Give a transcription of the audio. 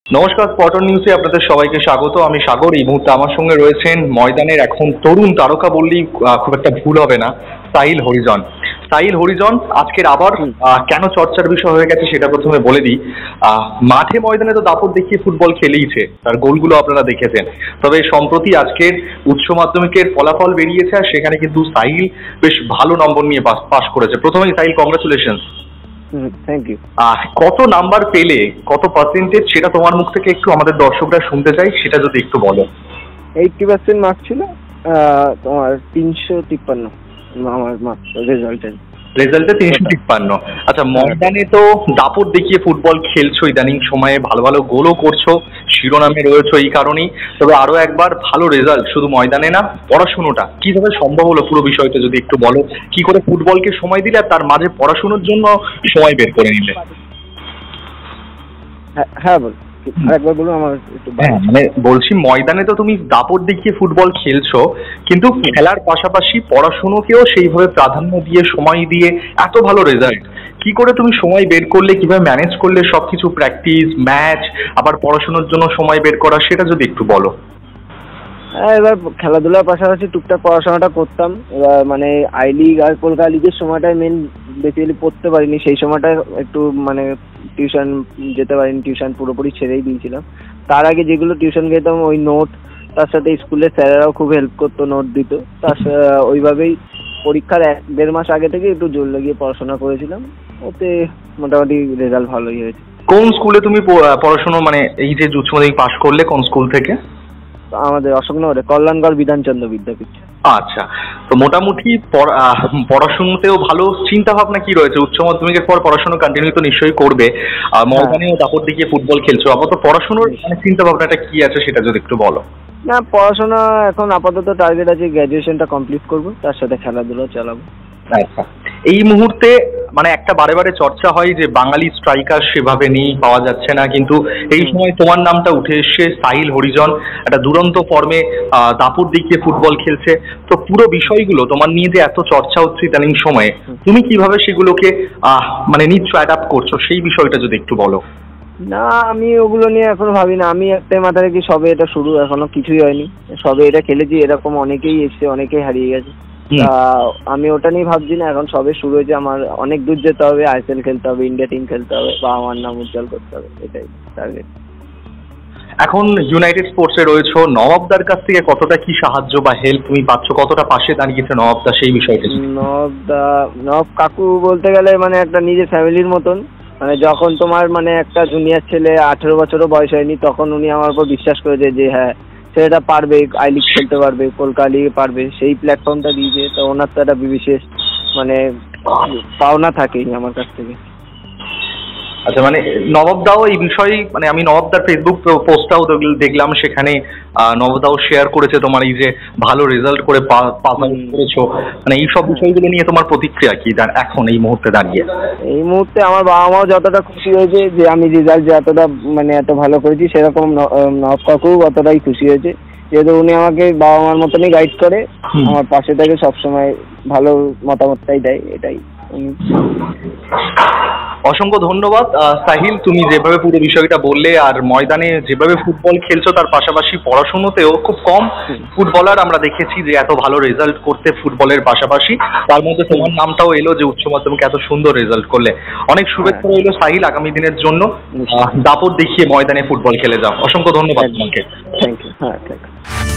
নমস্কার, স্পটন নিউজে আপনাদের সবাইকে স্বাগত। আমি সাগর। এই মুহূর্তে আমার সঙ্গে রয়েছেন ময়দানের এখন তরুণ তারকা বললেই খুব একটা ভুল হবে না, সাহিল হরিজন। সাহিল হরিজন আজকের আবার কেন চর্চার বিষয় হয়ে গেছে সেটা প্রথমে বলে দিই। মাঠে ময়দানে তো দাপট দেখিয়ে ফুটবল খেলেইছে, তার গোলগুলো আপনারা দেখেছেন। তবে সম্প্রতি আজকের উচ্চ মাধ্যমিকের ফলাফল বেরিয়েছে, আর সেখানে কিন্তু সাহিল বেশ ভালো নম্বর নিয়ে পাশ করেছে। প্রথমেই সাহিল, কংগ্রাচুলেশন। Thank you. কত নাম্বার পেলে, কত পার্সেন্টেজ, সেটা তোমার মুখ থেকে একটু আমাদের দর্শকরা শুনতে চাই, সেটা যদি একটু বলো। 80% মার্ক ছিল, তোমার 353 আমার মার্ক রেজাল্টে 353। আচ্ছা, ময়দানে তো দাপট দেখিয়ে ফুটবল খেলছো, ইদানিং সময়ে ভালো ভালো গোলও করছো, শিরোনামে রয়েছো এই কারণেই। তবে আরো একবার ভালো রেজাল্ট শুধু ময়দানে না, পড়াশুনোটা কিভাবে সম্ভব হলো পুরো বিষয়টা যদি একটু বলো। কি করে ফুটবলকে সময় দিলে আর তার মাঝে পড়াশুনোর জন্য সময় বের করে নিলে? হ্যাঁ বল, আরেকবার বলুন। আমার একটু মানে বলছি, ময়দানে তো তুমি দাপট দেখিয়ে ফুটবল খেলছো, কিন্তু খেলার পাশাপাশি পড়াশুনোকেও সেইভাবে প্রাধান্য দিয়ে সময় দিয়ে এত ভালো রেজাল্ট কি করে তুমি সময় বের করলে, কিভাবে ম্যানেজ করলে সবকিছু, প্র্যাকটিস, ম্যাচ, আবার পড়াশোনার জন্য সময় বের করা, সেটা যদি একটু বলো। এবার খেলাধুলার পাশাপাশি টুকটাক পড়াশোনাটা করতাম। এবার মানে আই লিগ আর কলকাতা লিগের সময়টায় মেন বেসিক্যালি পড়তে পারিনি, সেই সময়টা একটু মানে টিউশন যেতে পারিনি, টিউশন পুরোপুরি ছেড়েই দিয়েছিলাম। তার আগে যেগুলো টিউশন খেতাম ওই নোট, তার সাথে স্কুলের স্যারেরাও খুব হেল্প করতো, নোট দিত। তার ওইভাবেই পরীক্ষার 1-1.5 মাস আগে থেকে একটু জোর লাগিয়ে পড়াশোনা করেছিলাম, ওতে মোটামুটি রেজাল্ট ভালোই হয়েছে। কোন স্কুলে তুমি পড়াশোনা, মানে এই যে উচ্চ মাধ্যমিক পাশ করলে কোন স্কুল থেকে? আমাদের অশোকনগরে কল্যাণগড় বিধানচন্দ্র বিদ্যাপীঠ। আচ্ছা, তো মোটামুটি পড়াশোনাতেও ভালো চিন্তা ভাবনা কি রয়েছে? উচ্চ মাধ্যমিকের পর পড়াশোনা কন্টিনিউ তো নিশ্চয়ই করবে, ময়দানেও দাপট দেখিয়ে ফুটবল খেলছো, আপাতত পড়াশোনার মানে চিন্তা ভাবনাটা কি আছে সেটা যদি একটু বলো। না, পড়াশোনা এখন আপাতত টার্গেট আছে গ্র্যাজুয়েশনটা কমপ্লিট করবো, তার সাথে খেলাধুলা চালাবো। আচ্ছা, এই মুহূর্তে মানে একটা বারে বারে চর্চা হয় যে বাঙালি স্ট্রাইকার সেভাবে নেই, পাওয়া যাচ্ছে না, কিন্তু এই সময় তোমার নামটা উঠে এসছে, সাহিল হরিজন একটা দুরন্ত ফর্মে দাপট দেখিয়ে ফুটবল খেলছে। তো পুরো বিষয়গুলো তোমার নিয়ে যে এত চর্চা হচ্ছে ইদানিং সময়ে, তুমি কিভাবে সেগুলোকে মানে নিচ্ছ, অ্যাডাপ্ট করছো, সেই বিষয়টা যদি একটু বলো। না, আমি ওগুলো নিয়ে এখনো ভাবি না। আমি একটাই মাথায় রাখি, সবে এটা শুরু, এখনো কিছুই হয়নি। সবে এটা খেলেছি, এরকম অনেকেই এসছে, অনেকেই হারিয়ে গেছে। আমি ওটা নিয়ে ভাবছি না, এখন সবে শুরু হয়েছে। আমার অনেক দূর যেতে হবে, আইএসএল খেলতে হবে, ইন্ডিয়া টিম খেলতে হবে, বা আমার নাম উজ্জ্বল করতে হবে, এটাই টার্গেট। এখন ইউনাইটেড স্পোর্টসে রয়েছো, নবাবদার কাছ থেকে কতটা কি সাহায্য বা হেল্প তুমি পাচ্ছ, কতটা পাশে দাঁড়িয়েছে নবাবদা, সেই বিষয়টা? নবাব কাকু বলতে গেলে মানে একটা নিজের ফ্যামিলির মতন। মানে যখন তোমার মানে একটা জুনিয়র ছেলে 18 বছরও বয়স হয়নি, তখন উনি আমার উপর বিশ্বাস করেছে যে হ্যাঁ ছেলেটা পারবে, আই লিগ খেলতে পারবে, কলকাতা লিগে পারবে, সেই প্ল্যাটফর্মটা দিয়েছে। তো ওনার তো একটা বিশেষ মানে পাওনা থাকেই আমার কাছ থেকে। আচ্ছা, মানে নবাবদাও এই বিষয়ে, মানে আমি নবাবদার ফেসবুক পোস্টটাও দেখলাম, সেখানে নবাবদাও শেয়ার করেছে তোমার এই যে ভালো রেজাল্ট করে পাস আউট করেছো, মানে এই সব বিষয়গুলো নিয়ে তোমার প্রতিক্রিয়া কি এখন এই মুহূর্তে দাঁড়িয়ে? এই মুহূর্তে আমার বাবা মাও যতটা খুশি হয়েছে যে আমি রেজাল্ট যে এতটা মানে এত ভালো করেছি, সেরকম নবাব কাকু অতটাই খুশি হয়েছে, যেহেতু উনি আমাকে বাবা মার মতনই গাইড করে, আমার পাশে থেকে সবসময় ভালো মতামতটাই দেয়, এটাই। অসংখ্য ধন্যবাদ সাহিল, তুমি যেভাবে পুরো বিষয়টা বললে, আর ময়দানে যেভাবে ফুটবল খেলছো তার পাশাপাশি পড়াশুনোতেও খুব কম ফুটবলার আমরা দেখেছি যে এত ভালো রেজাল্ট করতে ফুটবলের পাশাপাশি, তার মধ্যে তোমার নামটাও এলো যে উচ্চ মাধ্যমিকে এত সুন্দর রেজাল্ট করলে। অনেক শুভেচ্ছা রইল সাহিল আগামী দিনের জন্য। দাপট দেখিয়ে ময়দানে ফুটবল খেলে যাও। অসংখ্য ধন্যবাদ তোমাকে। Thank you. হ্যাঁ, থ্যাংক ইউ।